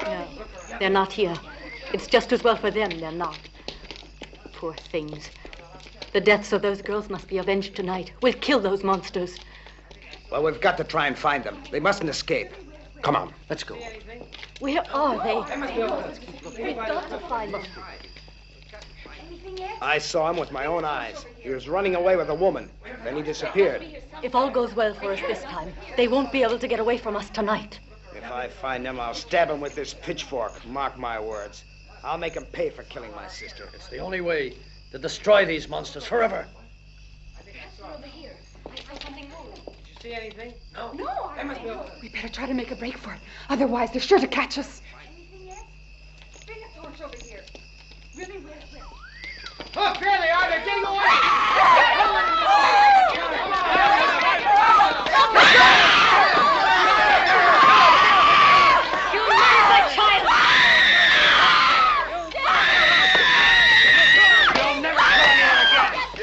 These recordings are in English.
No, they're not here. It's just as well for them they're not. Poor things. The deaths of those girls must be avenged tonight. We'll kill those monsters. Well, we've got to try and find them. They mustn't escape. Come on, let's go. Where are they? We've got to find them. I saw him with my own eyes. He was running away with a woman. Then he disappeared. If all goes well for us this time, they won't be able to get away from us tonight. If I find them, I'll stab him with this pitchfork. Mark my words. I'll make him pay for killing my sister. It's the only way to destroy these monsters forever. Over here. I saw something move. Did you see anything? No. We better try to make a break for it. Otherwise, they're sure to catch us. Anything yet? Bring a torch over here. Really, where? Look, there they are. They're getting away. You murdered my child! You'll never kill anyone again.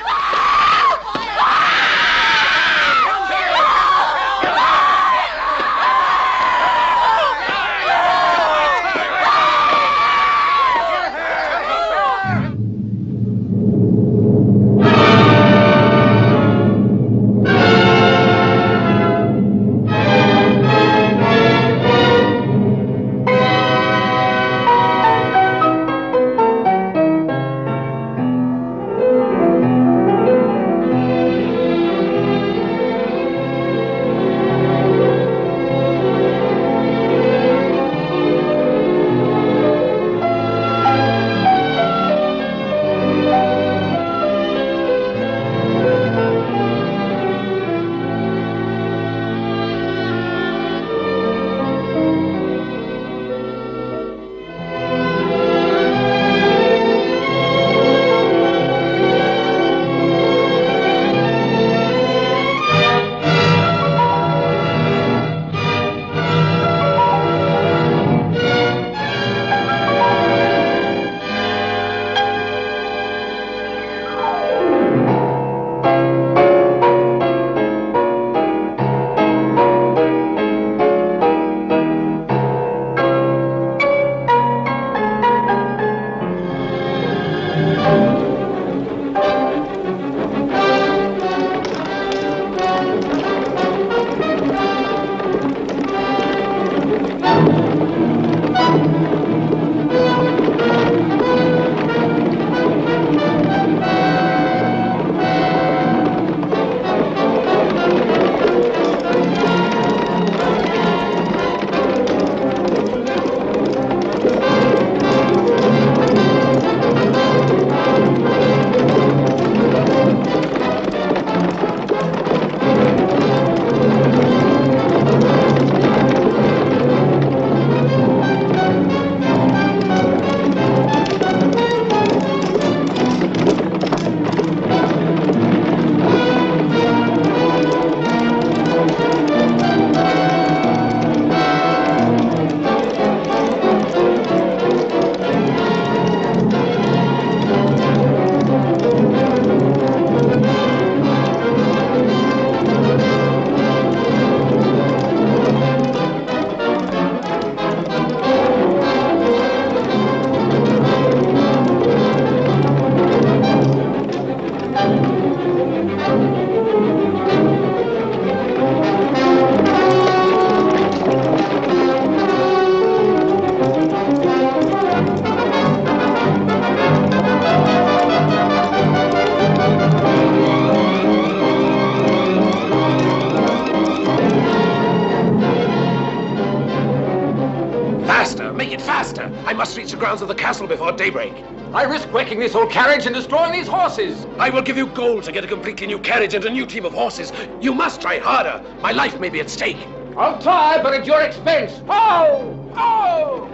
I must reach the grounds of the castle before daybreak. I risk wrecking this old carriage and destroying these horses. I will give you gold to get a completely new carriage and a new team of horses. You must try harder. My life may be at stake. I'll try, but at your expense. Oh! Oh!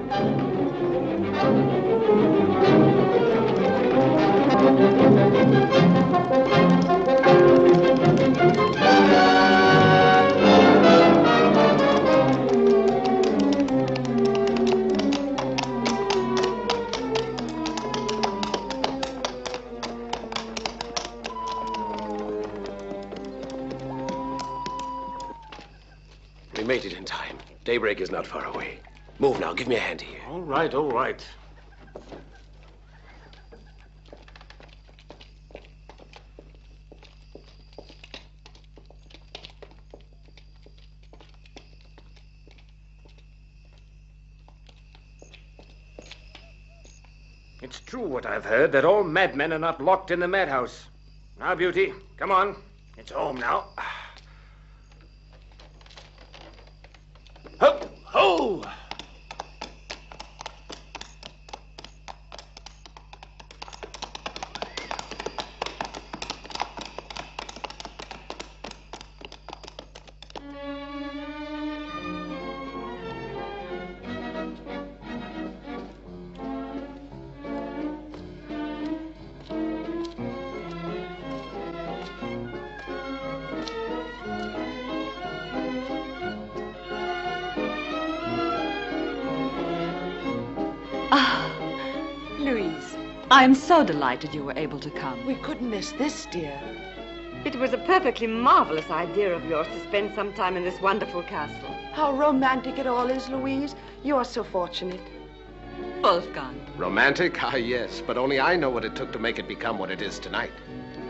We meet. made it in time. Daybreak is not far away. Move now, give me a hand here. All right, all right. It's true what I've heard, that all madmen are not locked in the madhouse. Now, Beauty, come on. It's home now. Ho! Ho! I am so delighted you were able to come. We couldn't miss this, dear. It was a perfectly marvelous idea of yours to spend some time in this wonderful castle. How romantic it all is, Louise. You're so fortunate. Wolfgang. Romantic? Ah, yes, but only I know what it took to make it become what it is tonight.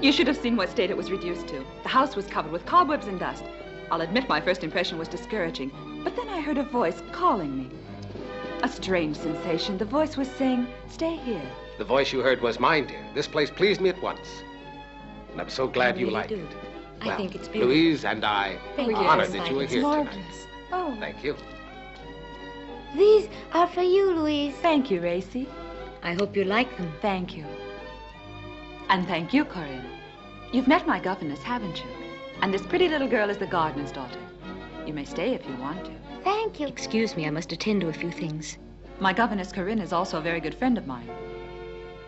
You should have seen what state it was reduced to. The house was covered with cobwebs and dust. I'll admit my first impression was discouraging, but then I heard a voice calling me. A strange sensation. The voice was saying, "Stay here." The voice you heard was mine, dear. This place pleased me at once. And I'm so glad you like it. I think it's beautiful. Louise and I Thank are you. honored that you were It's here tonight. Marvelous. Oh, Thank you. These are for you, Louise. thank you, Racy. I hope you like them. Thank you. And thank you, Corinne. You've met my governess, haven't you? And this pretty little girl is the gardener's daughter. You may stay if you want to. Thank you. Excuse me, I must attend to a few things. My governess, Corinne, is also a very good friend of mine.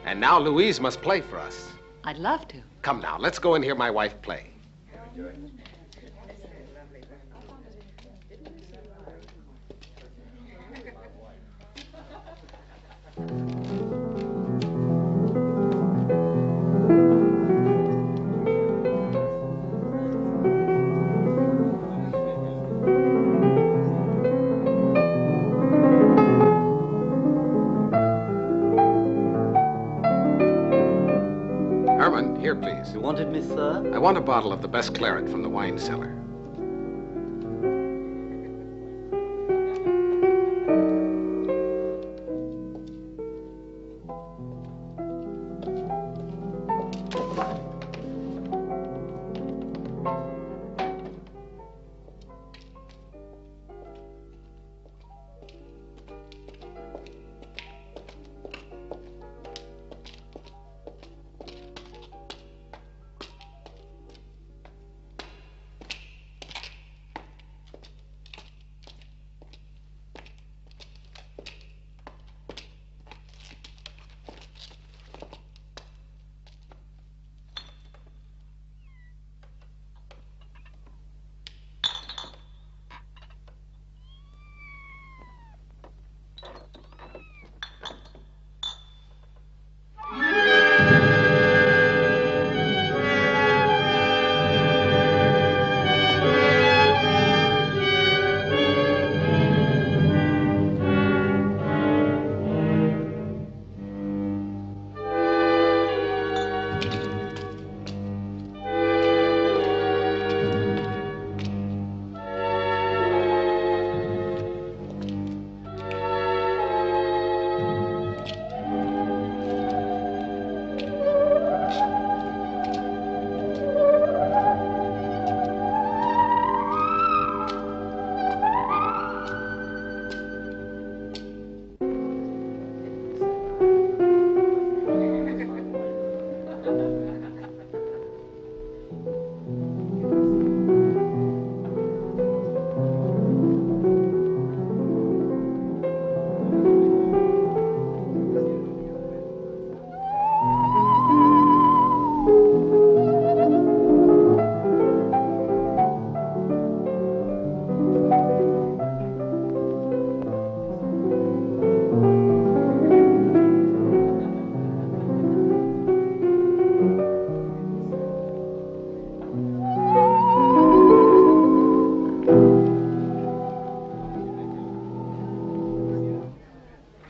And now Louise must play for us. I'd love to. Come now, let's go and hear my wife play. Here, please. You wanted me, sir? I want a bottle of the best claret from the wine cellar.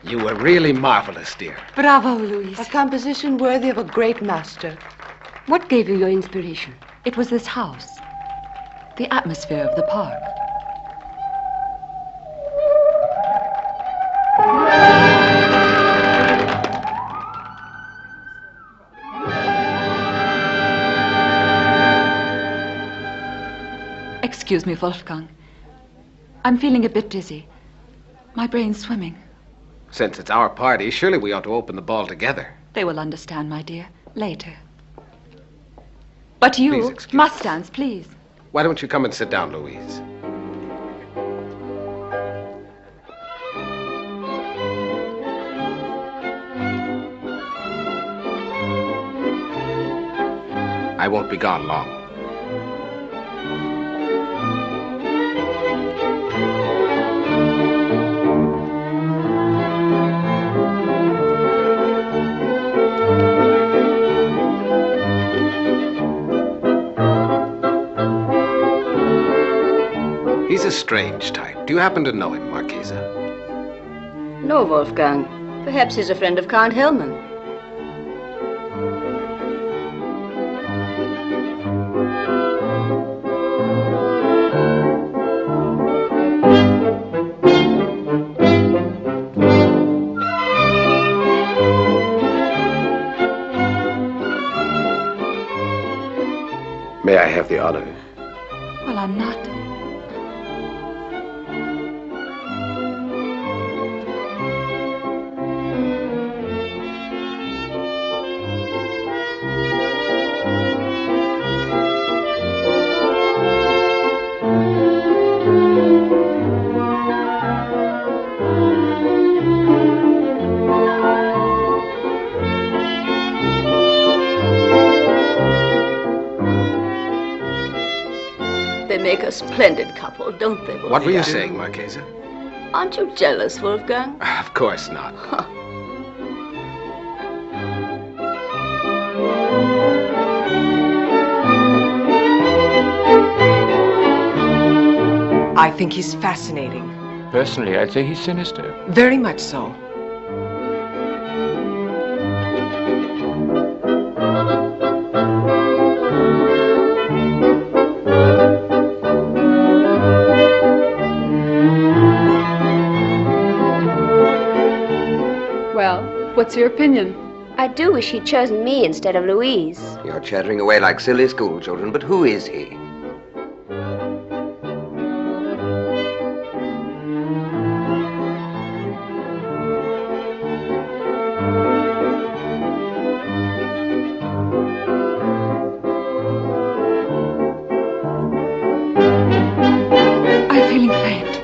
You were really marvelous, dear. Bravo, Louise. A composition worthy of a great master. What gave you your inspiration? It was this house. The atmosphere of the park. Excuse me, Wolfgang. I'm feeling a bit dizzy. My brain's swimming. Since it's our party, surely we ought to open the ball together. They will understand, my dear, later. But you Please, must dance, please. Why don't you come and sit down, Louise? I won't be gone long. He's a strange type. Do you happen to know him, Marchesa? No, Wolfgang. Perhaps he's a friend of Count Hellman. May I have the honor? Well, I'm not. They make a splendid couple, don't they, Wolfgang? What were you saying, Marchesa? Aren't you jealous, Wolfgang? Of course not. I think he's fascinating. Personally, I'd say he's sinister. Very much so. Well, what's your opinion? I do wish he'd chosen me instead of Louise. You're chattering away like silly school children, but who is he? I'm feeling faint.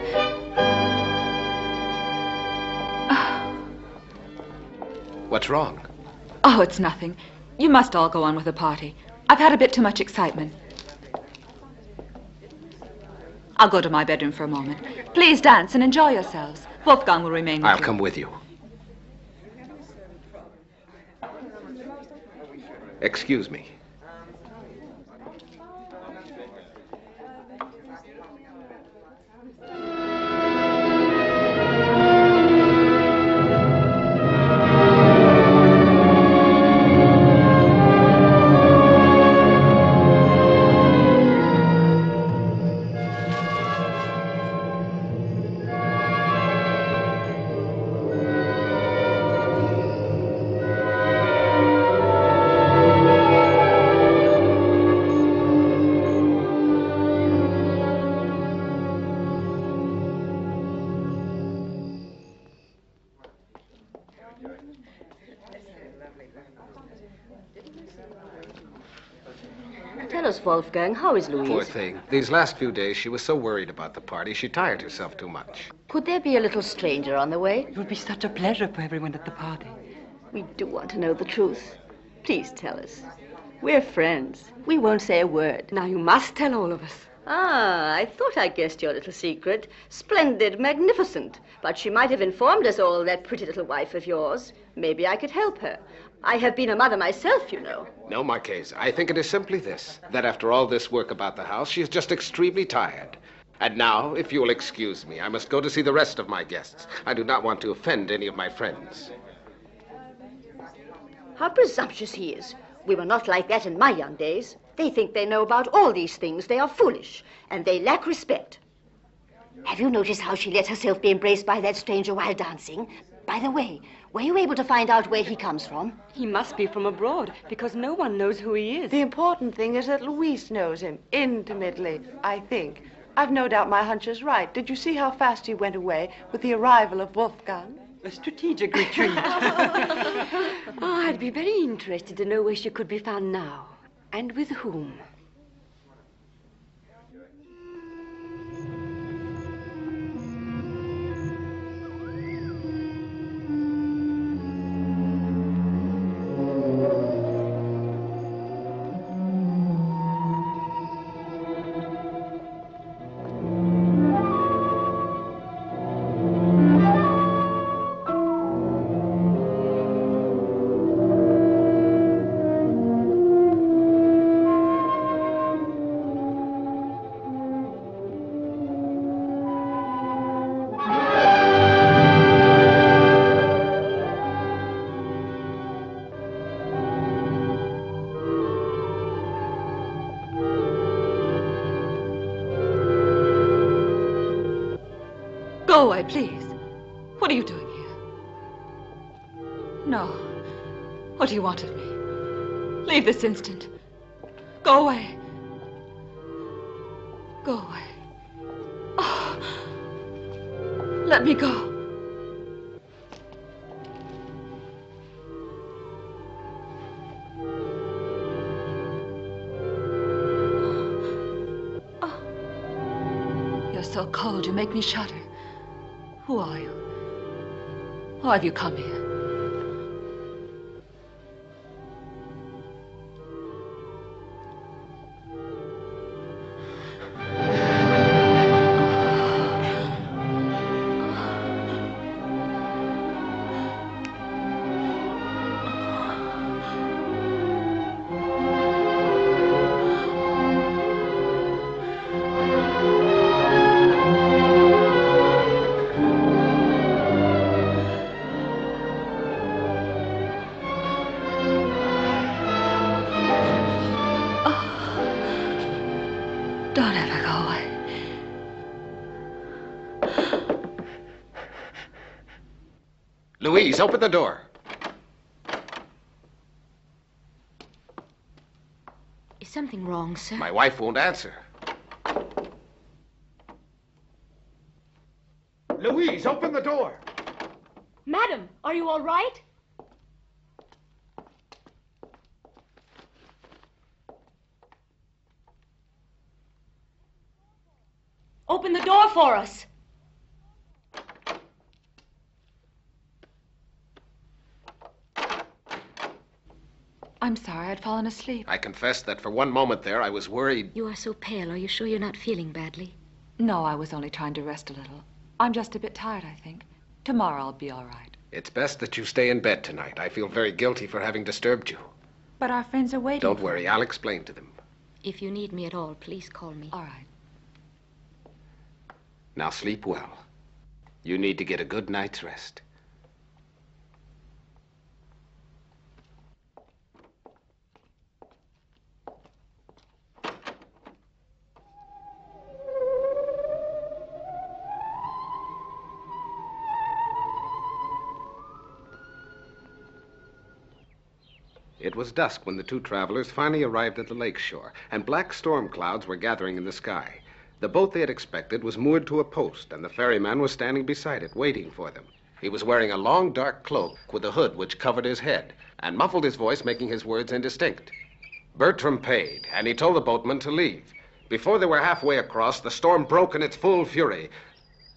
What's wrong? Oh, it's nothing. You must all go on with the party. I've had a bit too much excitement. I'll go to my bedroom for a moment. Please dance and enjoy yourselves. Wolfgang will remain with you. I'll come with you. Excuse me. Tell us, Wolfgang, how is Louise? Poor thing. These last few days, she was so worried about the party, she tired herself too much. Could there be a little stranger on the way? It would be such a pleasure for everyone at the party. We do want to know the truth. Please tell us. We're friends. We won't say a word. Now you must tell all of us. Ah, I thought I guessed your little secret. Splendid, magnificent. But she might have informed us all, that pretty little wife of yours. Maybe I could help her. I have been a mother myself, you know. No, Marchesa. I think it is simply this, that after all this work about the house, she is just extremely tired. And now, if you'll excuse me, I must go to see the rest of my guests. I do not want to offend any of my friends. How presumptuous he is. We were not like that in my young days. They think they know about all these things. They are foolish, and they lack respect. Have you noticed how she let herself be embraced by that stranger while dancing? By the way, were you able to find out where he comes from? He must be from abroad, because no one knows who he is. The important thing is that Louise knows him, intimately, I think. I've no doubt my hunch is right. Did you see how fast he went away with the arrival of Wolfgang? A strategic retreat. Oh, I'd be very interested to know where she could be found now, and with whom. Go away, please. What are you doing here? No. What do you want of me? Leave this instant. Go away. Go away. Oh. Let me go. You're so cold, you make me shudder. Who are you? Why have you come here? Don't ever go away. Louise, open the door. Is something wrong, sir? My wife won't answer. Louise, open the door. Madam, are you all right? Open the door for us. I'm sorry, I'd fallen asleep. I confess that for one moment there I was worried. You are so pale. Are you sure you're not feeling badly? No, I was only trying to rest a little. I'm just a bit tired, I think. Tomorrow I'll be all right. It's best that you stay in bed tonight. I feel very guilty for having disturbed you. But our friends are waiting. Don't worry, I'll explain to them. If you need me at all, please call me. All right. Now sleep well. You need to get a good night's rest. It was dusk when the two travelers finally arrived at the lake shore, and black storm clouds were gathering in the sky. The boat they had expected was moored to a post, and the ferryman was standing beside it, waiting for them. He was wearing a long, dark cloak with a hood which covered his head, and muffled his voice, making his words indistinct. Bertram paid, and he told the boatman to leave. Before they were halfway across, the storm broke in its full fury.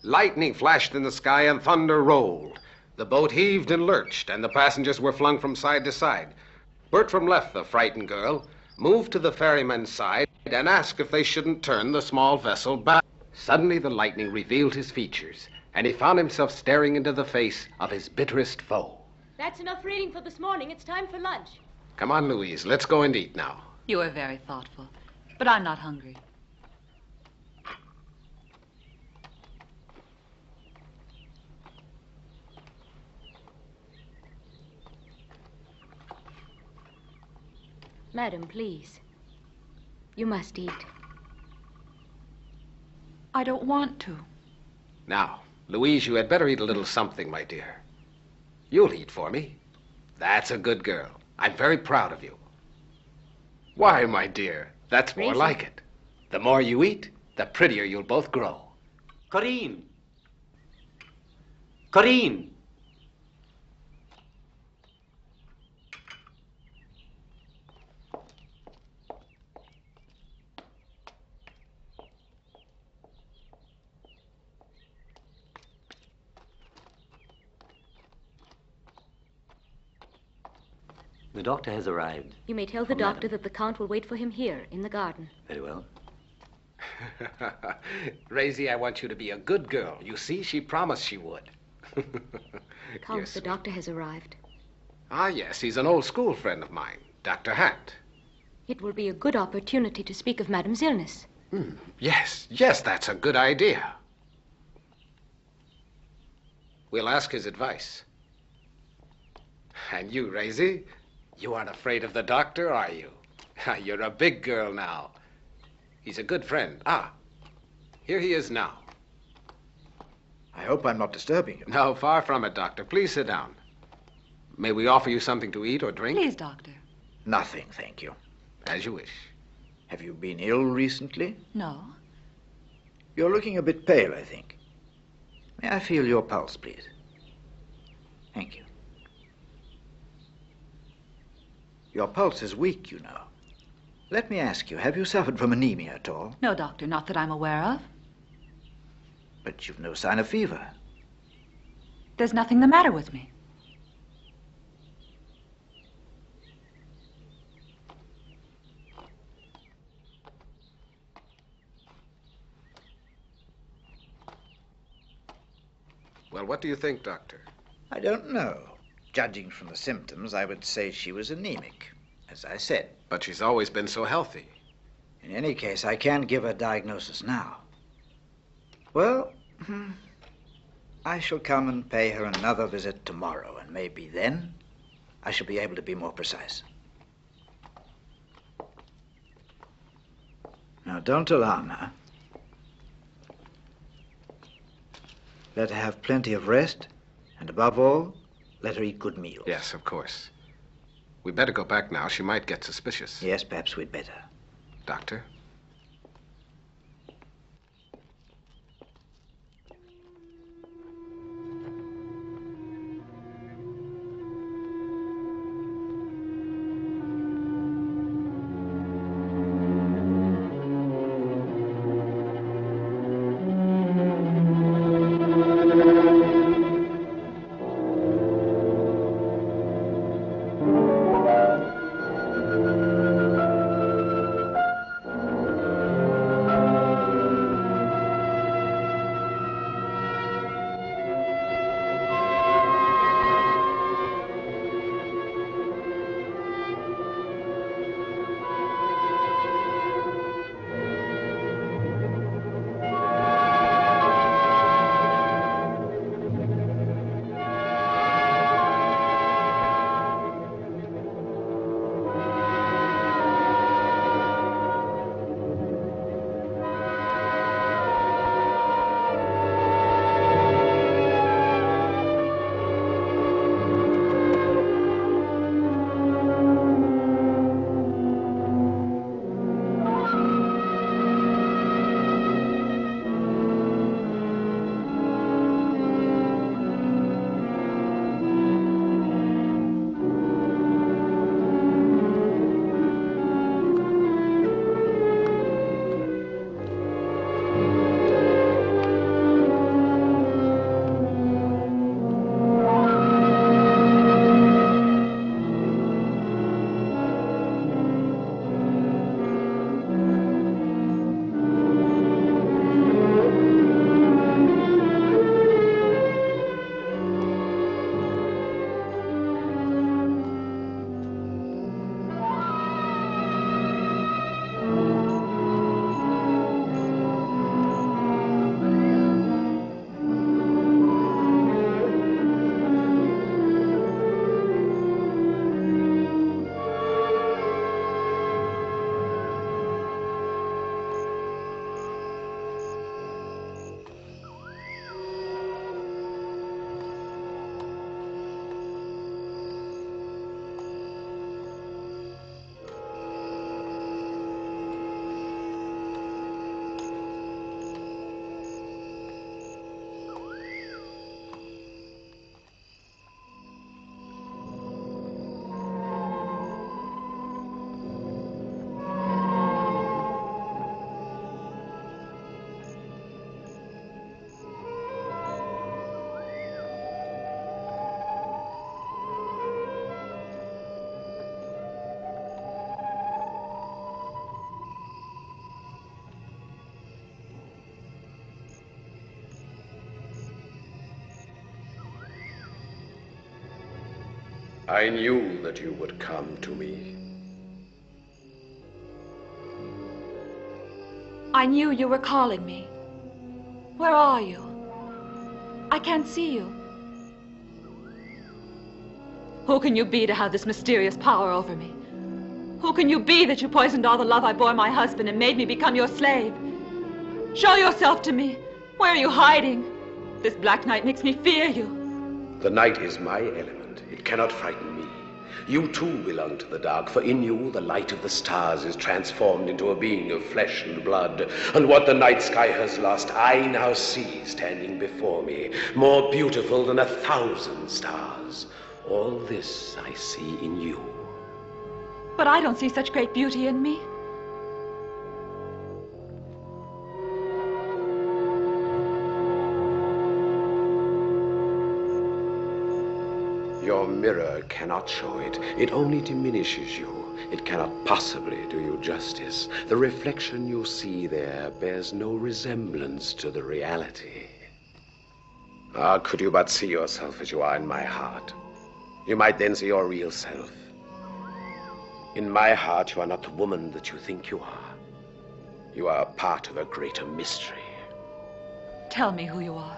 Lightning flashed in the sky, and thunder rolled. The boat heaved and lurched, and the passengers were flung from side to side. Bertram left the frightened girl, moved to the ferryman's side, and asked if they shouldn't turn the small vessel back. Suddenly the lightning revealed his features, and he found himself staring into the face of his bitterest foe. That's enough reading for this morning. It's time for lunch. Come on, Louise, let's go and eat now. You are very thoughtful, but I'm not hungry. Madam, please. You must eat. I don't want to. Now, Louise, you had better eat a little something, my dear. You'll eat for me. That's a good girl. I'm very proud of you. Why, my dear, that's more like it. The more you eat, the prettier you'll both grow. Corinne! Corinne! The doctor has arrived. You may tell the doctor that the Count will wait for him here, in the garden. Very well. Rosie, I want you to be a good girl. You see, she promised she would. Count, the doctor has arrived. Ah, yes, he's an old school friend of mine, Dr. Hunt. It will be a good opportunity to speak of Madame's illness. Yes, that's a good idea. We'll ask his advice. And you, Rosie, you aren't afraid of the doctor, are you? You're a big girl now. He's a good friend. Ah, here he is now. I hope I'm not disturbing you. No, far from it, Doctor. Please sit down. May we offer you something to eat or drink? Please, Doctor. Nothing, thank you. As you wish. Have you been ill recently? No. You're looking a bit pale, I think. May I feel your pulse, please? Thank you. Your pulse is weak, you know. Let me ask you, have you suffered from anemia at all? No, Doctor, not that I'm aware of. But you've no sign of fever. There's nothing the matter with me. Well, what do you think, Doctor? I don't know. Judging from the symptoms, I would say she was anemic, as I said. But she's always been so healthy. In any case, I can't give a diagnosis now. Well, I shall come and pay her another visit tomorrow, and maybe then I shall be able to be more precise. Now, don't alarm her. Let her have plenty of rest, and above all, let her eat good meals. Yes, of course. We'd better go back now. She might get suspicious. Yes, perhaps we'd better. Doctor? I knew that you would come to me. I knew you were calling me. Where are you? I can't see you. Who can you be to have this mysterious power over me? Who can you be that you poisoned all the love I bore my husband and made me become your slave? Show yourself to me. Where are you hiding? This black night makes me fear you. The night is my element. It cannot frighten me. You too belong to the dark, for in you the light of the stars is transformed into a being of flesh and blood. And what the night sky has lost, I now see standing before me, more beautiful than 1,000 stars. All this I see in you. But I don't see such great beauty in me. Your mirror cannot show it. It only diminishes you. It cannot possibly do you justice. The reflection you see there bears no resemblance to the reality. Ah, could you but see yourself as you are in my heart, you might then see your real self. In my heart, you are not the woman that you think you are. You are a part of a greater mystery. Tell me who you are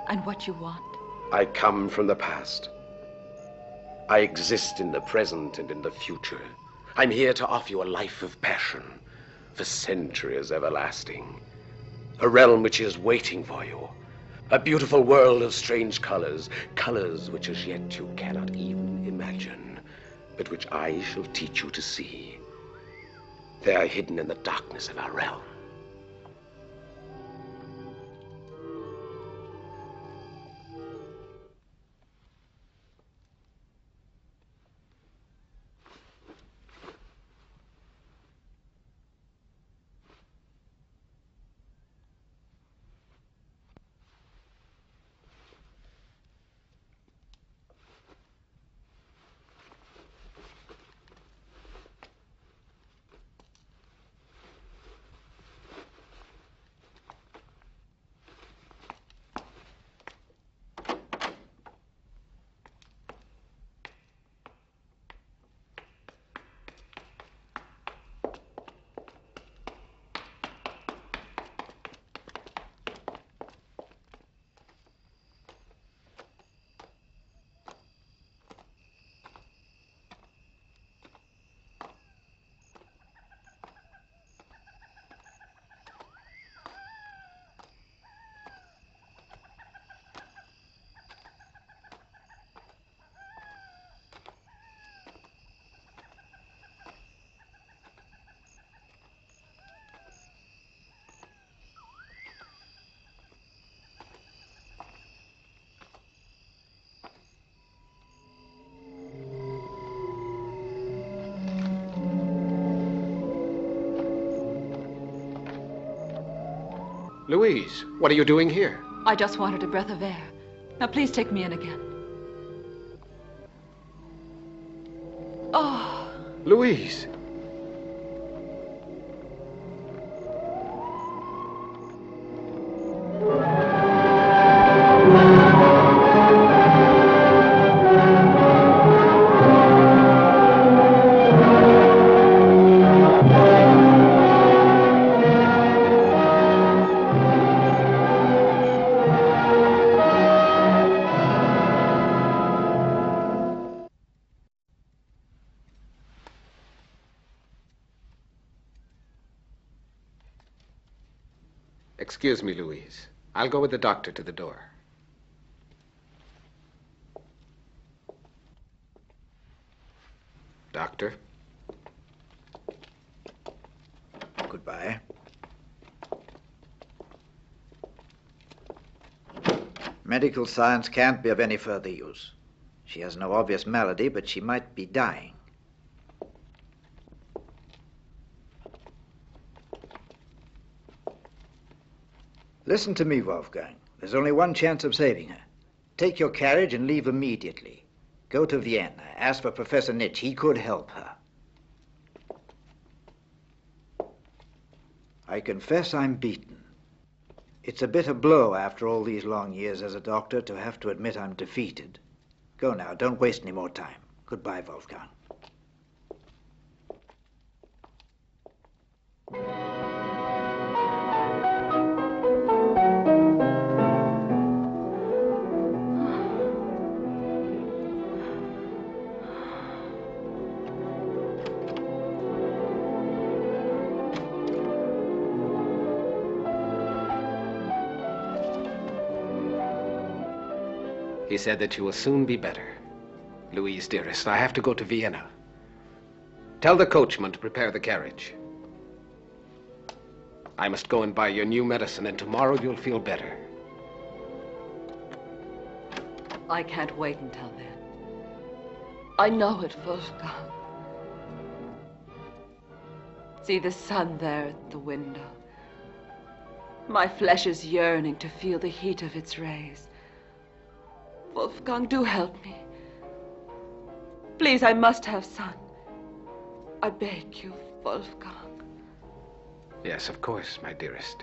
and what you want. I come from the past. I exist in the present and in the future. I'm here to offer you a life of passion, for centuries everlasting. A realm which is waiting for you. A beautiful world of strange colors, colors which as yet you cannot even imagine, but which I shall teach you to see. They are hidden in the darkness of our realm. Louise, what are you doing here? I just wanted a breath of air. Now please take me in again. Oh. Louise. Excuse me, Louise. I'll go with the doctor to the door. Doctor? Goodbye. Medical science can't be of any further use. She has no obvious malady, but she might be dying. Listen to me, Wolfgang. There's only one chance of saving her. Take your carriage and leave immediately. Go to Vienna. Ask for Professor Nitsch. He could help her. I confess I'm beaten. It's a bitter blow after all these long years as a doctor to have to admit I'm defeated. Go now. Don't waste any more time. Good Goodbye, Wolfgang. He said that you will soon be better. Louise, dearest, I have to go to Vienna. Tell the coachman to prepare the carriage. I must go and buy your new medicine, and tomorrow you'll feel better. I can't wait until then. I know it, Wolfgang. See the sun there at the window. My flesh is yearning to feel the heat of its rays. Wolfgang, do help me. Please, I must have sun. I beg you, Wolfgang. Yes, of course, my dearest.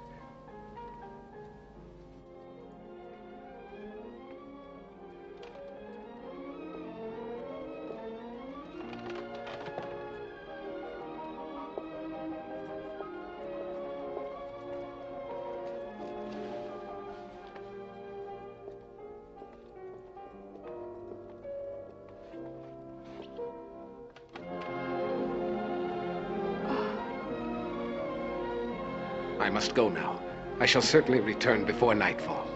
I must go now. I shall certainly return before nightfall.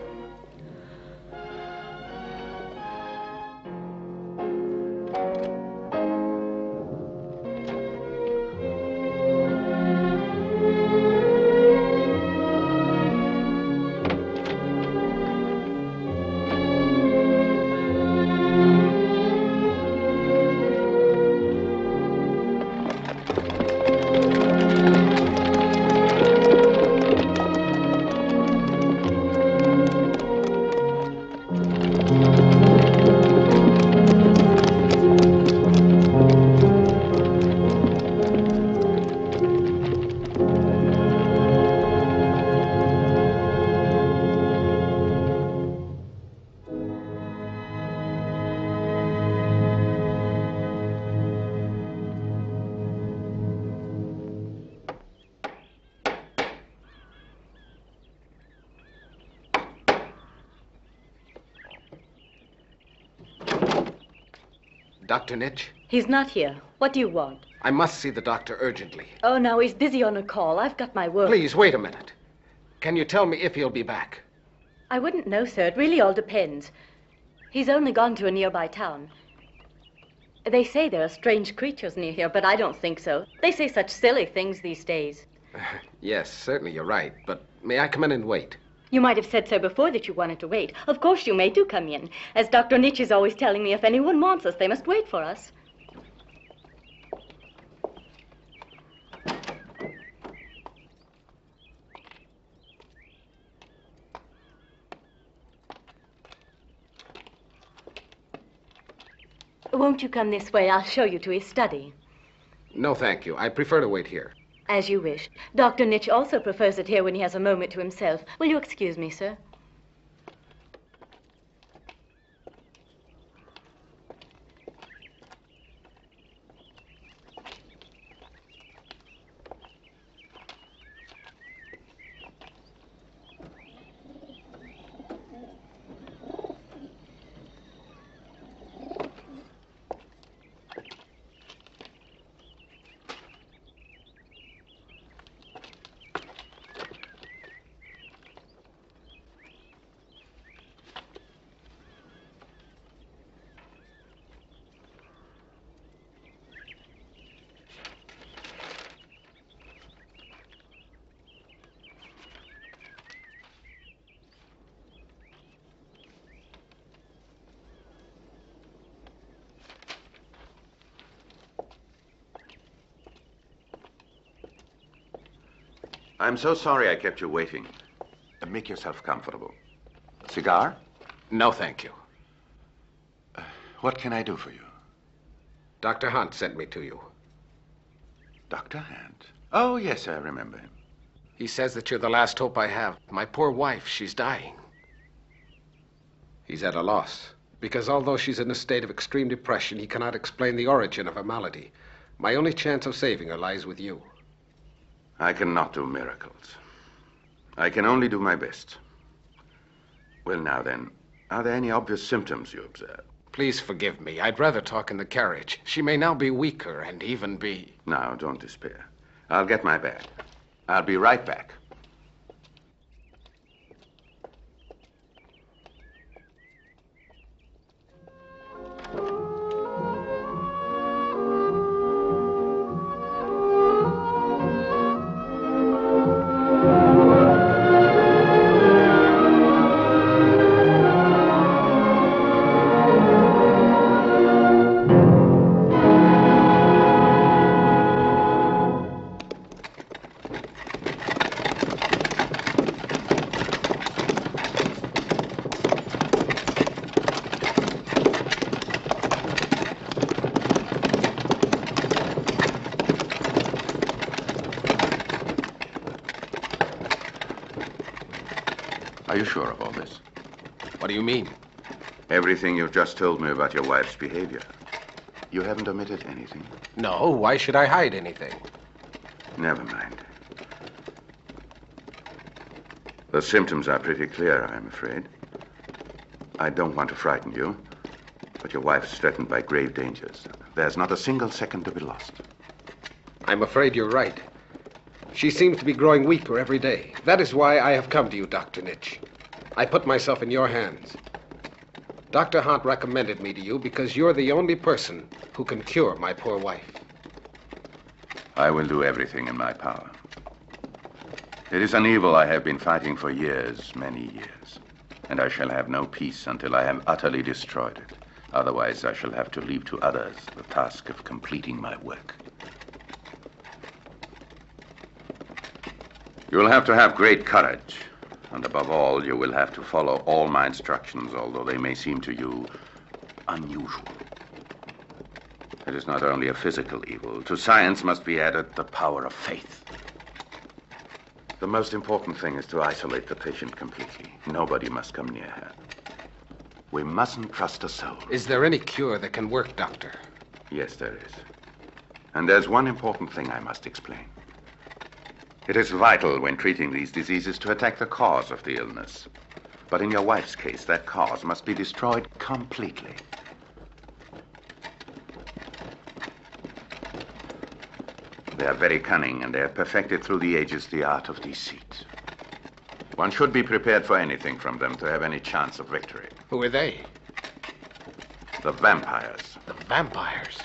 Dr. Nitsch? He's not here. What do you want? I must see the doctor urgently. Oh, no, he's busy on a call. I've got my work. Please, wait a minute. Can you tell me if he'll be back? I wouldn't know, sir. It really all depends. He's only gone to a nearby town. They say there are strange creatures near here, but I don't think so. They say such silly things these days. Yes, certainly you're right, but may I come in and wait? You might have said so before that you wanted to wait. Of course you may. Do come in. As Dr. Nitsch is always telling me, if anyone wants us, they must wait for us. Won't you come this way? I'll show you to his study. No, thank you. I prefer to wait here. As you wish. Dr. Nitsch also prefers it here when he has a moment to himself. Will you excuse me, sir? I'm so sorry I kept you waiting. Make yourself comfortable. Cigar? No, thank you. What can I do for you? Dr. Hunt sent me to you. Dr. Hunt? Oh, yes, I remember him. He says that you're the last hope I have. My poor wife, she's dying. He's at a loss. Because although she's in a state of extreme depression, he cannot explain the origin of her malady. My only chance of saving her lies with you. I cannot do miracles. I can only do my best. Well, now then, are there any obvious symptoms you observe? Please forgive me. I'd rather talk in the carriage. She may now be weaker and even be... Now, don't despair. I'll get my bag. I'll be right back. Are you sure of all this? What do you mean? Everything you've just told me about your wife's behavior. You haven't omitted anything? No, why should I hide anything? Never mind. The symptoms are pretty clear, I'm afraid. I don't want to frighten you, but your wife is threatened by grave dangers. There's not a single second to be lost. I'm afraid you're right. She seems to be growing weaker every day. That is why I have come to you, Dr. Nitsch. I put myself in your hands. Dr. Hart recommended me to you because you're the only person who can cure my poor wife. I will do everything in my power. It is an evil I have been fighting for years, many years. And I shall have no peace until I have utterly destroyed it. Otherwise, I shall have to leave to others the task of completing my work. You will have to have great courage. And above all, you will have to follow all my instructions, although they may seem to you unusual. It is not only a physical evil. To science must be added the power of faith. The most important thing is to isolate the patient completely. Nobody must come near her. We mustn't trust a soul. Is there any cure that can work, Doctor? Yes, there is. And there's one important thing I must explain. It is vital when treating these diseases to attack the cause of the illness. But in your wife's case, that cause must be destroyed completely. They are very cunning, and they have perfected through the ages the art of deceit. One should be prepared for anything from them to have any chance of victory. Who are they? The vampires. The vampires?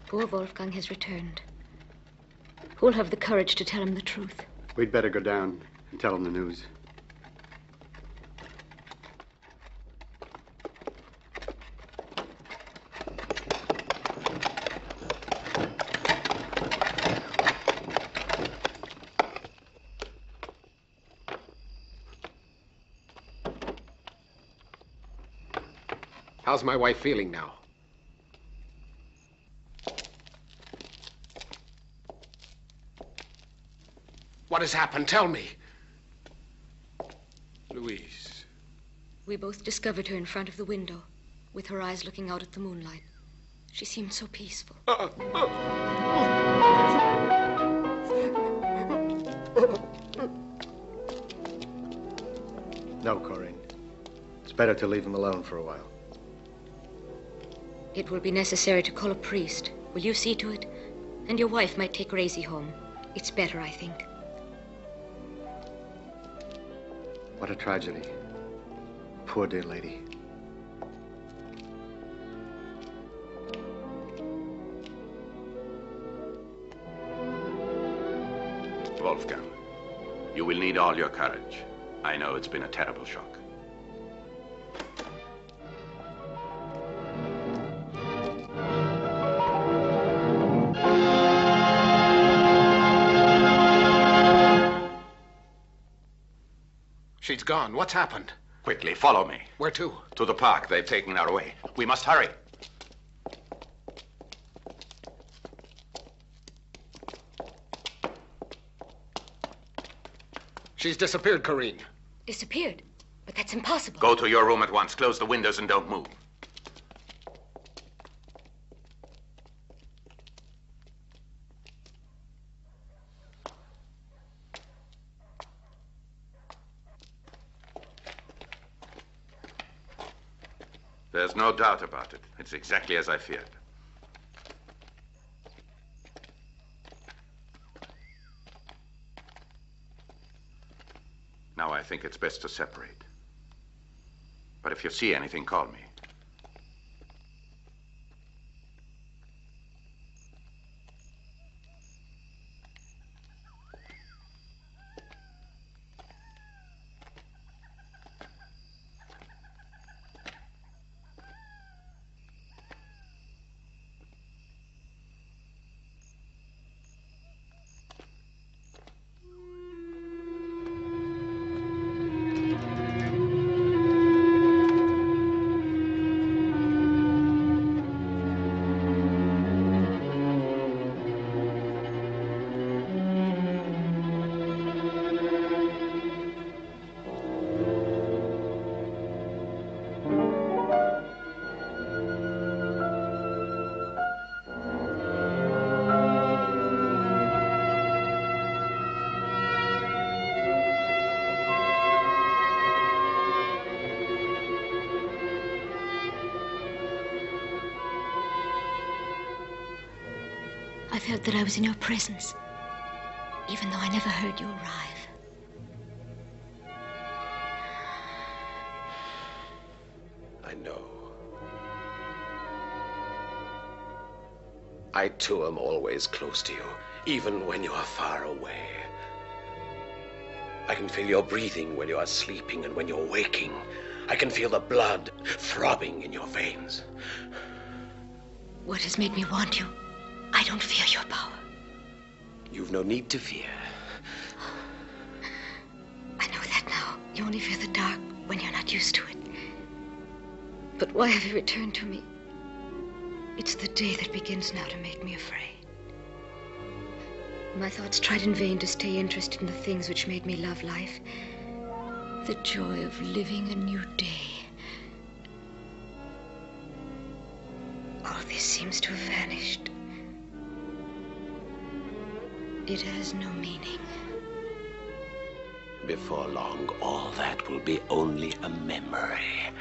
Poor Wolfgang has returned. Who'll have the courage to tell him the truth? We'd better go down and tell him the news. How's my wife feeling now? What has happened? Tell me. Louise. We both discovered her in front of the window, with her eyes looking out at the moonlight. She seemed so peaceful. No, Corinne. It's better to leave him alone for a while. It will be necessary to call a priest. Will you see to it? And your wife might take Raisy home. It's better, I think. What a tragedy. Poor dear lady. Wolfgang, you will need all your courage. I know it's been a terrible shock. She's gone. What's happened? Quickly, follow me. Where to? To the park. They've taken her away. We must hurry. She's disappeared, Corinne. Disappeared? But that's impossible. Go to your room at once. Close the windows and don't move. There's no doubt about it. It's exactly as I feared. Now I think it's best to separate. But if you see anything, call me. I felt that I was in your presence, even though I never heard you arrive. I know. I, too, am always close to you, even when you are far away. I can feel your breathing when you are sleeping and when you're waking. I can feel the blood throbbing in your veins. What has made me want you? I don't fear your power. You've no need to fear. I know that now. You only fear the dark when you're not used to it. But why have you returned to me? It's the day that begins now to make me afraid. My thoughts tried in vain to stay interested in the things which made me love life. The joy of living a new day. All this seems to have vanished. It has no meaning. Before long, all that will be only a memory.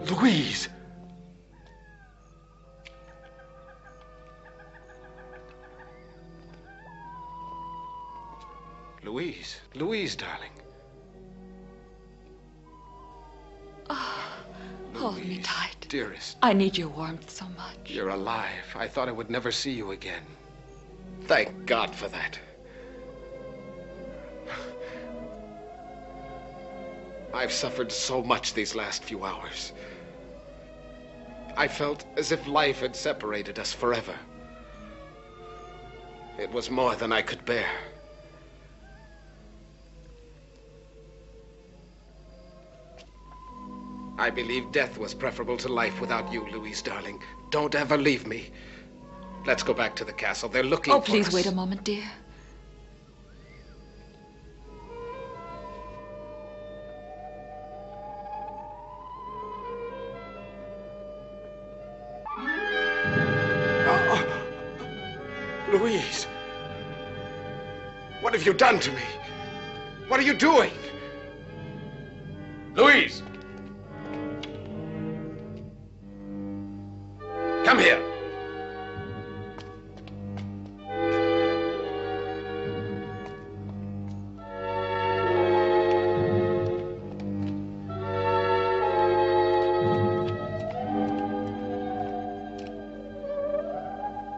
Louise! Louise. Louise, darling. Hold me tight. Dearest. I need your warmth so much. You're alive. I thought I would never see you again. Thank God for that. I've suffered so much these last few hours. I felt as if life had separated us forever. It was more than I could bear. I believe death was preferable to life without you, Louise, darling. Don't ever leave me. Let's go back to the castle. They're looking for us. Oh, please wait a moment, dear. Louise, what have you done to me? What are you doing? Louise! Come here.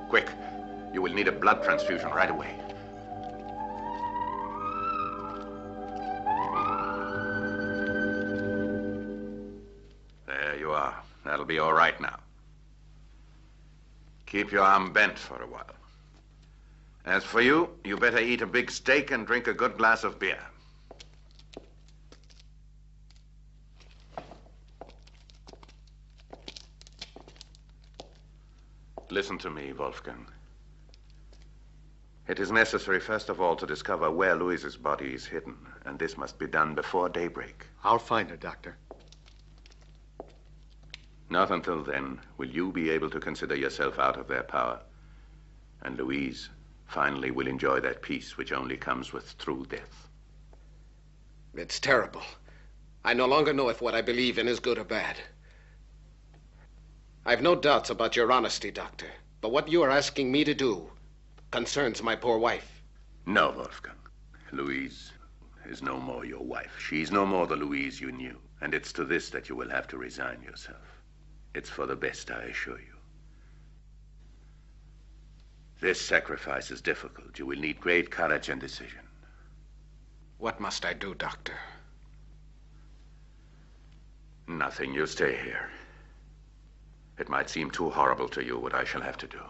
Quick. You will need a blood transfusion right away. There you are. That'll be all right now. Keep your arm bent for a while. As for you, you better eat a big steak and drink a good glass of beer. Listen to me, Wolfgang. It is necessary, first of all, to discover where Louise's body is hidden, and this must be done before daybreak. I'll find her, Doctor. Not until then will you be able to consider yourself out of their power. And Louise finally will enjoy that peace which only comes with true death. It's terrible. I no longer know if what I believe in is good or bad. I've no doubts about your honesty, Doctor. But what you are asking me to do concerns my poor wife. No, Wolfgang. Louise is no more your wife. She's no more the Louise you knew. And it's to this that you will have to resign yourself. It's for the best, I assure you. This sacrifice is difficult. You will need great courage and decision. What must I do, Doctor? Nothing. You stay here. It might seem too horrible to you what I shall have to do.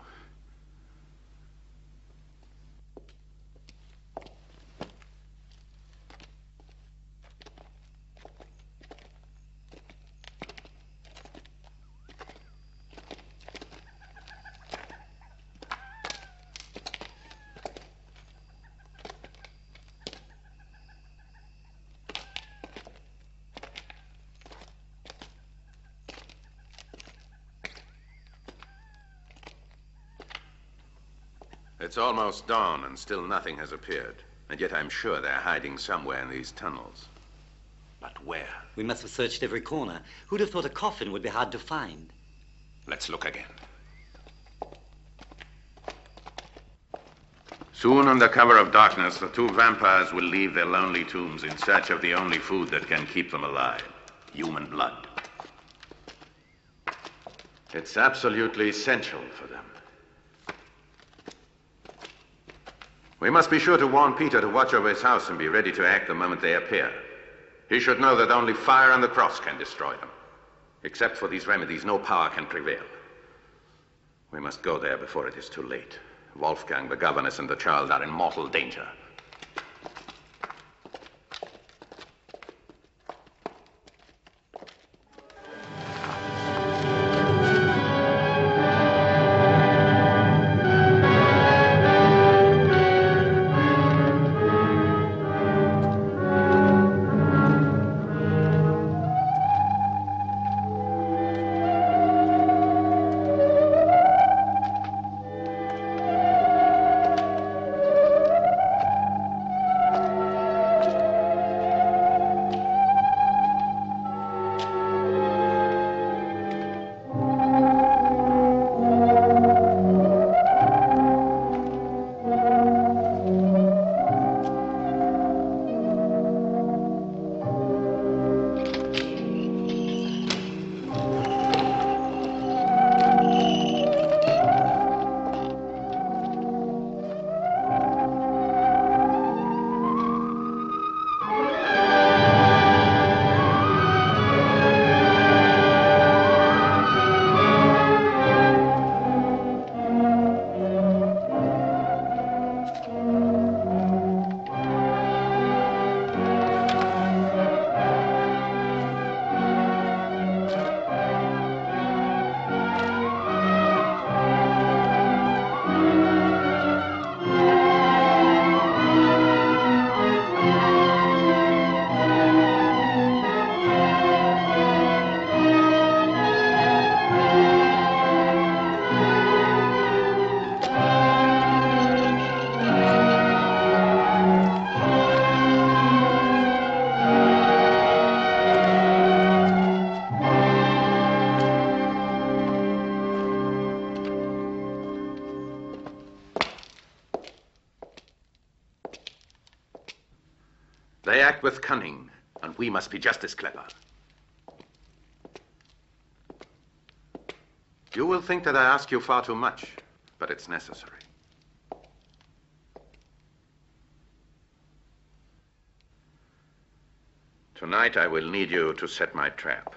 It's almost dawn and still nothing has appeared. And yet I'm sure they're hiding somewhere in these tunnels. But where? We must have searched every corner. Who'd have thought a coffin would be hard to find? Let's look again. Soon, under cover of darkness, the two vampires will leave their lonely tombs in search of the only food that can keep them alive. Human blood. It's absolutely essential for them. We must be sure to warn Peter to watch over his house and be ready to act the moment they appear. He should know that only fire and the cross can destroy them. Except for these remedies, no power can prevail. We must go there before it is too late. Wolfgang, the governess, and the child are in mortal danger. They act with cunning, and we must be just as clever. You will think that I ask you far too much, but it's necessary. Tonight I will need you to set my trap.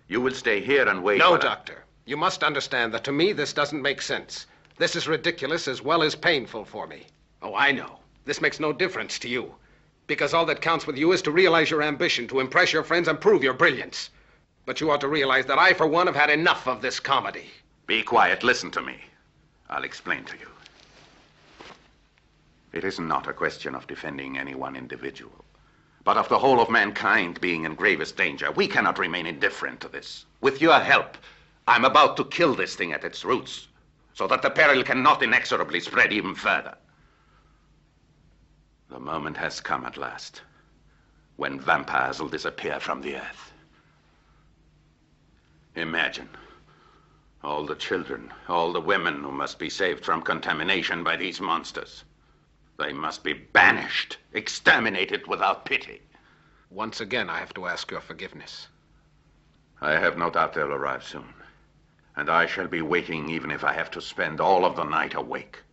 You will stay here and wait. No, Doctor. You must understand that to me this doesn't make sense. This is ridiculous as well as painful for me. Oh, I know. This makes no difference to you. Because all that counts with you is to realize your ambition, to impress your friends and prove your brilliance. But you ought to realize that I, for one, have had enough of this comedy. Be quiet. Listen to me. I'll explain to you. It is not a question of defending any one individual, but of the whole of mankind being in gravest danger. We cannot remain indifferent to this. With your help, I'm about to kill this thing at its roots, so that the peril cannot inexorably spread even further. The moment has come at last, when vampires will disappear from the earth. Imagine all the children, all the women who must be saved from contamination by these monsters. They must be banished, exterminated without pity. Once again, I have to ask your forgiveness. I have no doubt they'll arrive soon. And I shall be waiting even if I have to spend all of the night awake.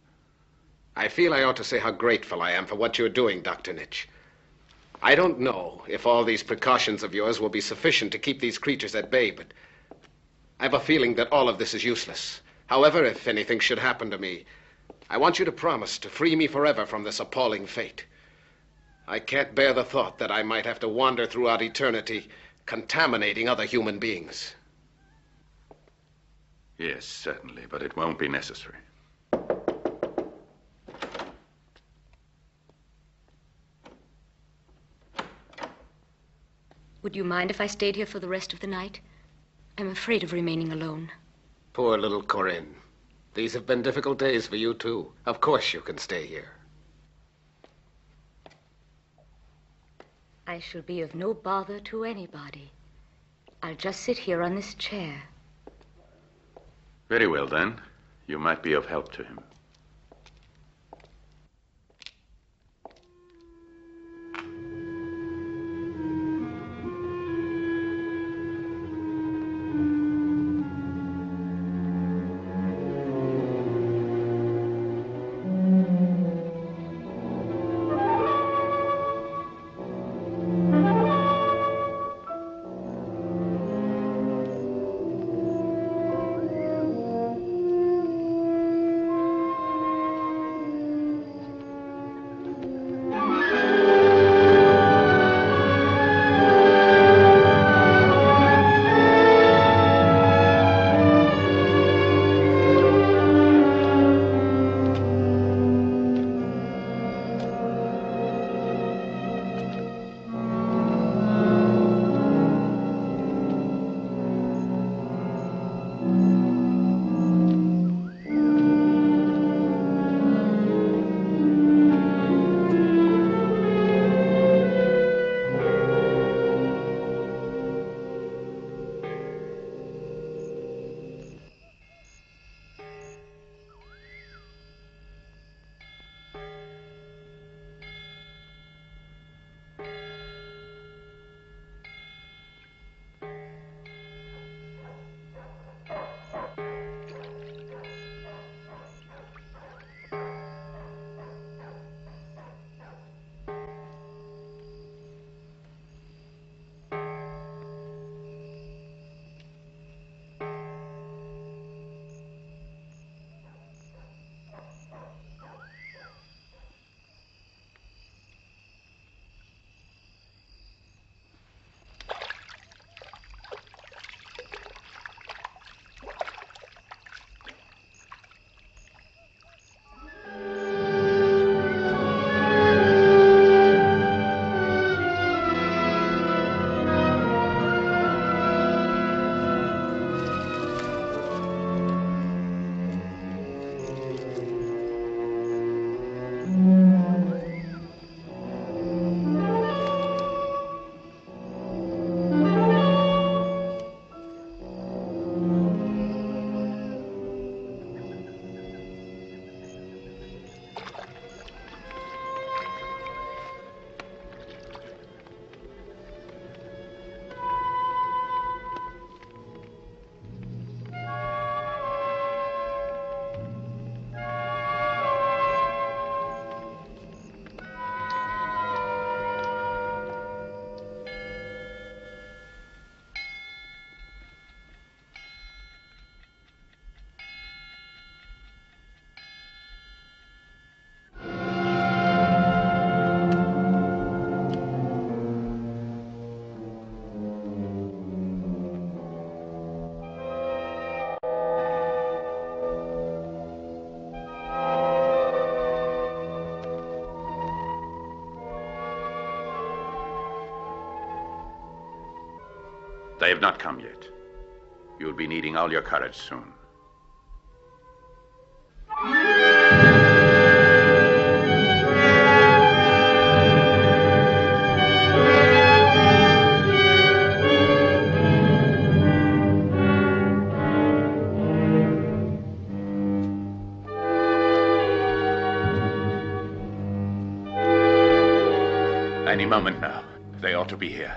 I feel I ought to say how grateful I am for what you're doing, Dr. Nitsch. I don't know if all these precautions of yours will be sufficient to keep these creatures at bay, but I have a feeling that all of this is useless. However, if anything should happen to me, I want you to promise to free me forever from this appalling fate. I can't bear the thought that I might have to wander throughout eternity, contaminating other human beings. Yes, certainly, but it won't be necessary. Would you mind if I stayed here for the rest of the night? I'm afraid of remaining alone. Poor little Corinne. These have been difficult days for you, too. Of course you can stay here. I shall be of no bother to anybody. I'll just sit here on this chair. Very well, then. You might be of help to him. They have not come yet. You'll be needing all your courage soon. Any moment now. They ought to be here.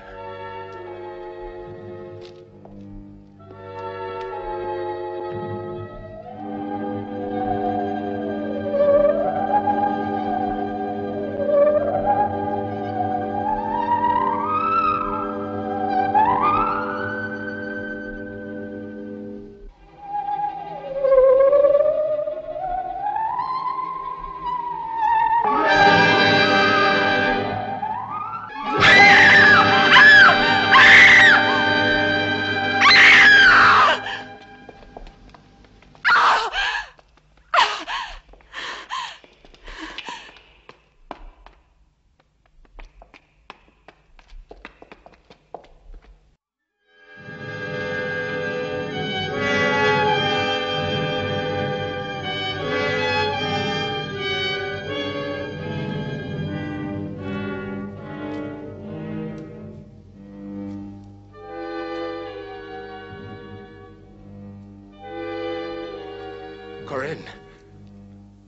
Corinne.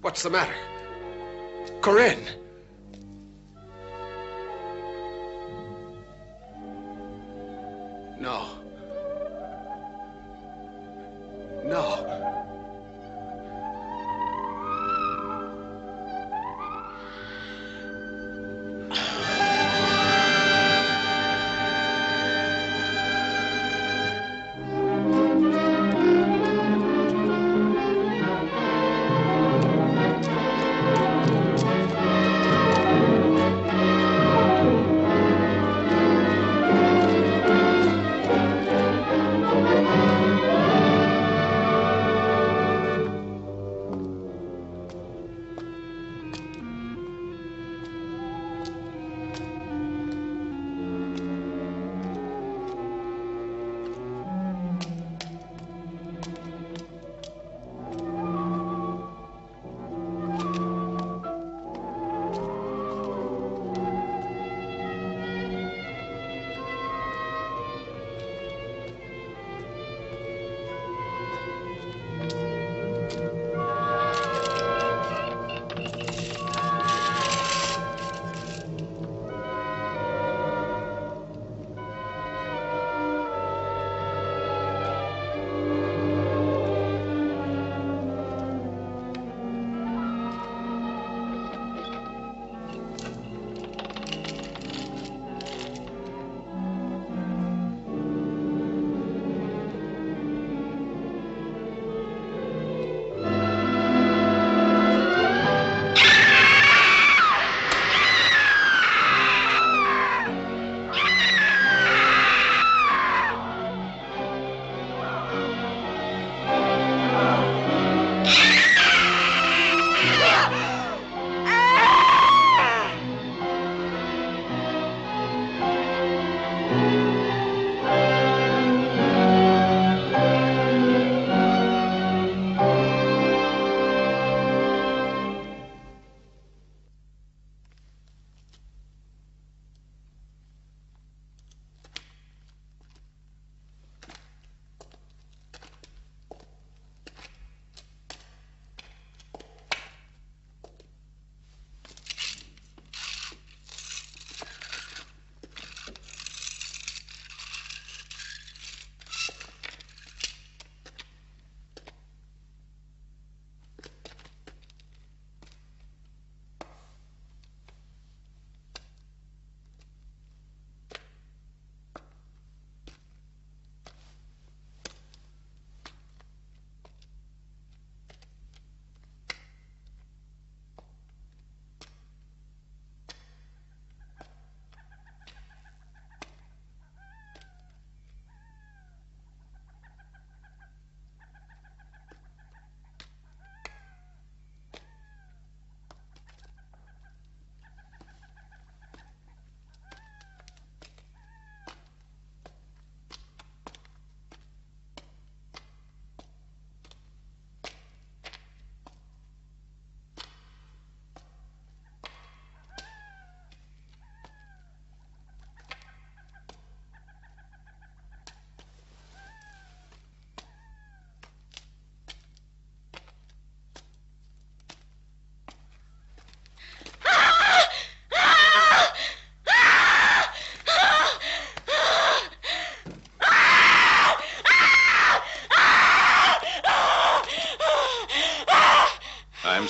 What's the matter? Corinne! No. No.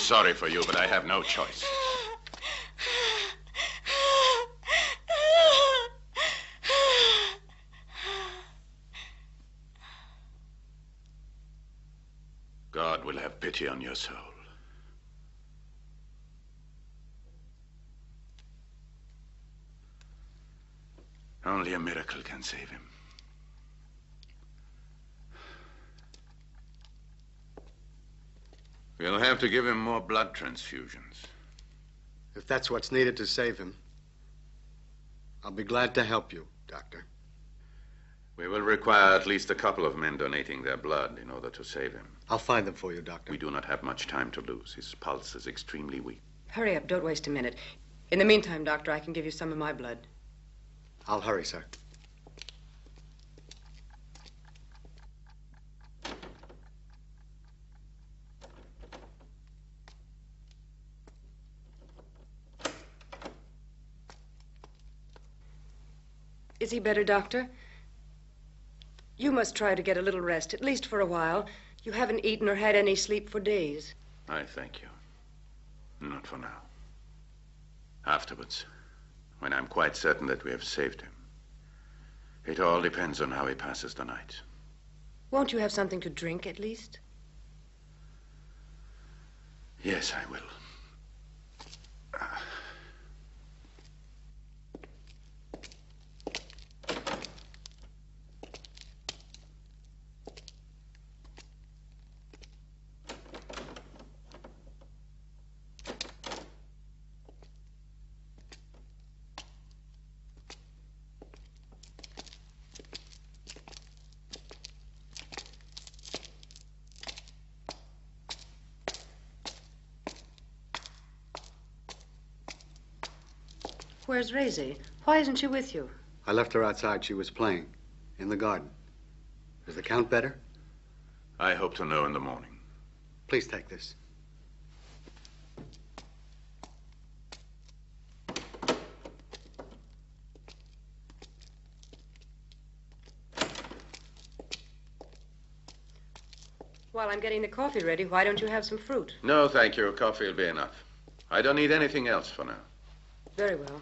sorry for you, but I have no choice. God will have pity on your soul. Only a miracle can save him. We'll have to give him more blood transfusions. If that's what's needed to save him, I'll be glad to help you, Doctor. We will require at least a couple of men donating their blood in order to save him. I'll find them for you, Doctor. We do not have much time to lose. His pulse is extremely weak. Hurry up, don't waste a minute. In the meantime, Doctor, I can give you some of my blood. I'll hurry, sir. Is he better, Doctor? You must try to get a little rest, at least for a while. You haven't eaten or had any sleep for days. I thank you. Not for now. Afterwards, when I'm quite certain that we have saved him. It all depends on how he passes the night. Won't you have something to drink, at least? Yes, I will. Where's Rosie? Why isn't she with you? I left her outside. She was playing in the garden. Is the Count better? I hope to know in the morning. Please take this. While I'm getting the coffee ready, why don't you have some fruit? No, thank you. Coffee will be enough. I don't need anything else for now. Very well.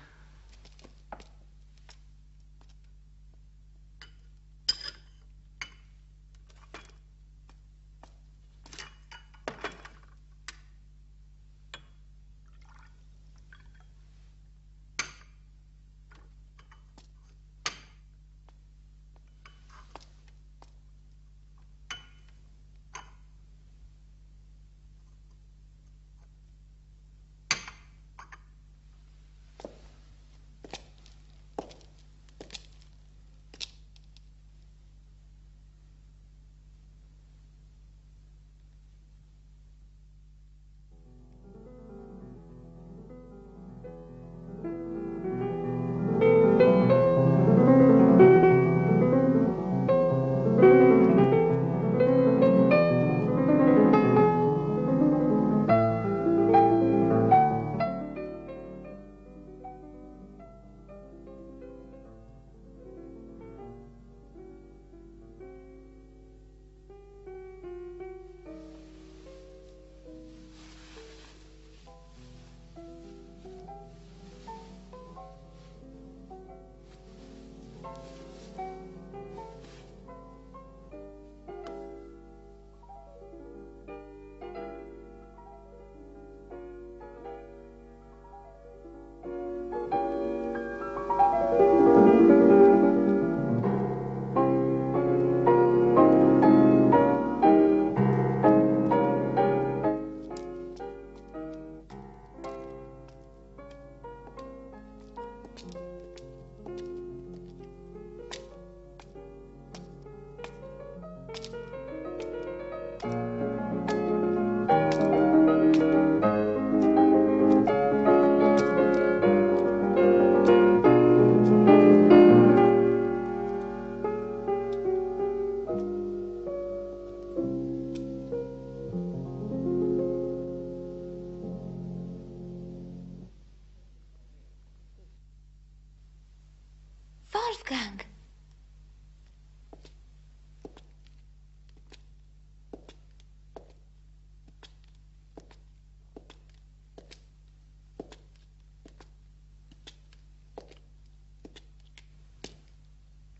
Wolfgang.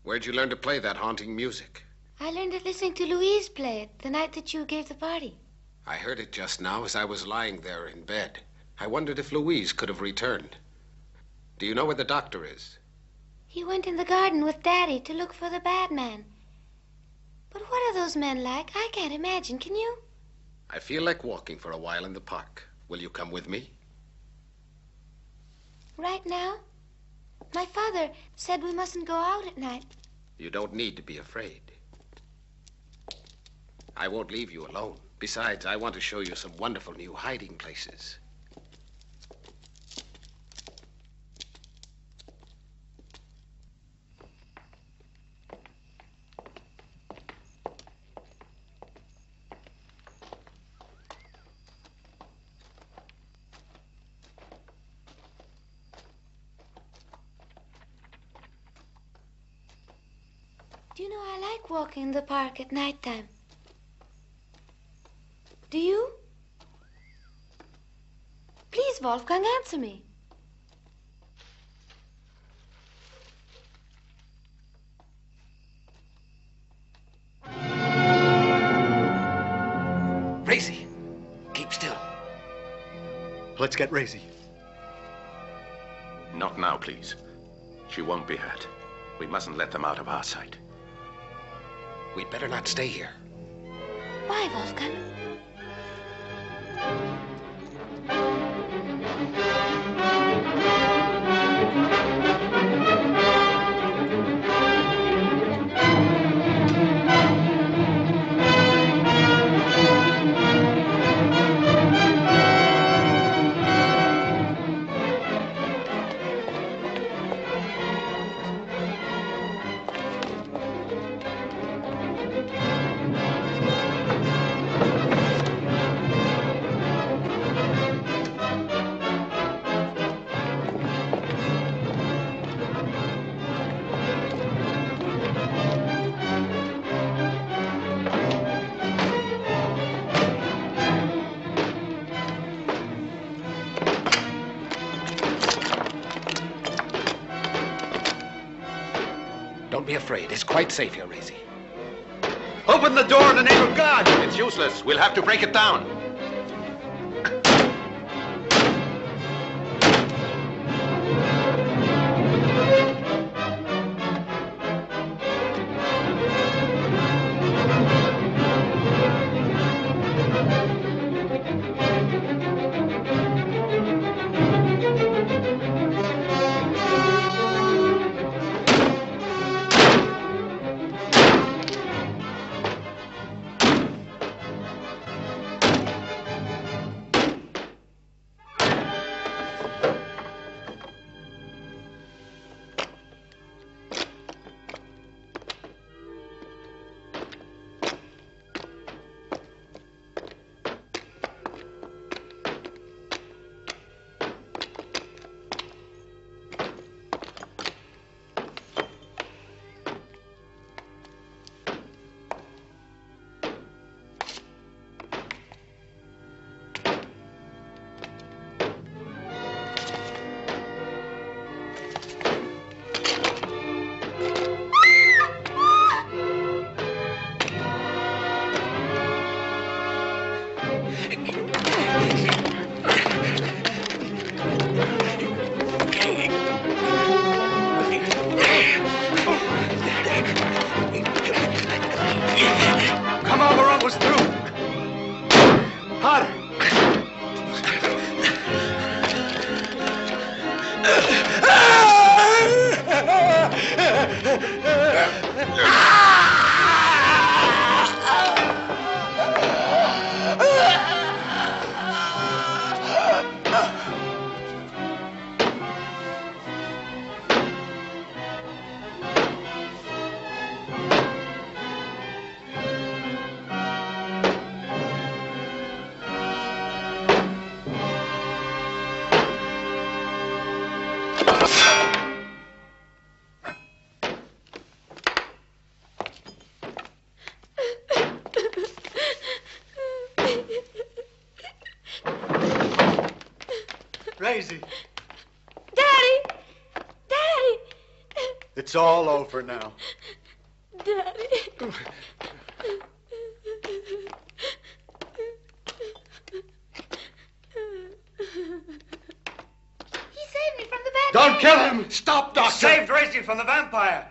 Where'd you learn to play that haunting music? I learned it listening to Louise play it the night that you gave the party. I heard it just now as I was lying there in bed. I wondered if Louise could have returned. Do you know where the doctor is? He went in the garden with Daddy to look for the bad man. But what are those men like? I can't imagine. Can you? I feel like walking for a while in the park. Will you come with me? Right now? My father said we mustn't go out at night. You don't need to be afraid. I won't leave you alone. Besides, I want to show you some wonderful new hiding places. Do you know, I like walking in the park at nighttime. Do you? Please, Wolfgang, answer me. Racy, keep still. Let's get Racy. Not now, please. She won't be hurt. We mustn't let them out of our sight. We'd better not stay here. Why, Wolfgang? Don't be afraid. It's quite safe here, Racy. Open the door in the name of God! It's useless. We'll have to break it down. Racy. Daddy! Daddy! It's all over now. Daddy. He saved me from the bad Don't man. kill him! Stop, Doctor! He saved Racy from the vampire.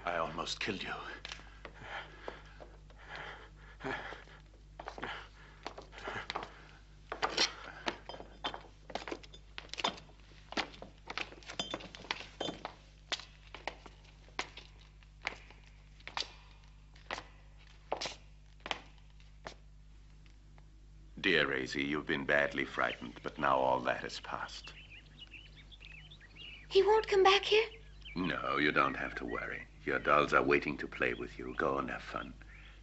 I almost killed you. Dear Racy, you've been badly frightened, but now all that is past. He won't come back here? No, you don't have to worry. Your dolls are waiting to play with you. Go and have fun.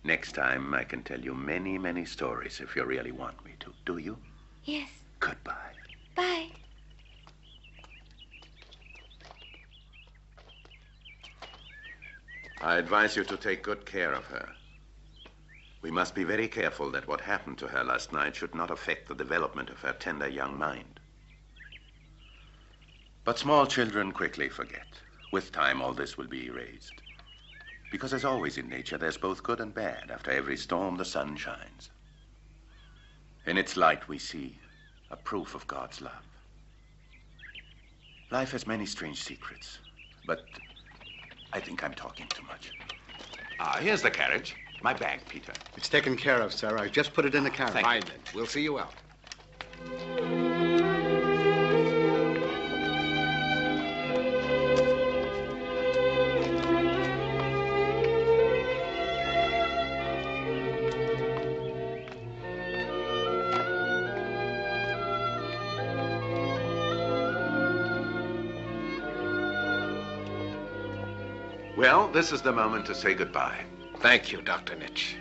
Next time, I can tell you many, many stories if you really want me to. Do you? Yes. Goodbye. Bye. I advise you to take good care of her. We must be very careful that what happened to her last night should not affect the development of her tender young mind. But small children quickly forget. With time, all this will be erased. Because as always in nature, there's both good and bad. After every storm, the sun shines. In its light, we see a proof of God's love. Life has many strange secrets, but I think I'm talking too much. Here's the carriage. My bag, Peter. It's taken care of, sir. I just put it in the carriage. Fine, then. We'll see you out. Well, this is the moment to say goodbye. Thank you, Dr. Nitsch.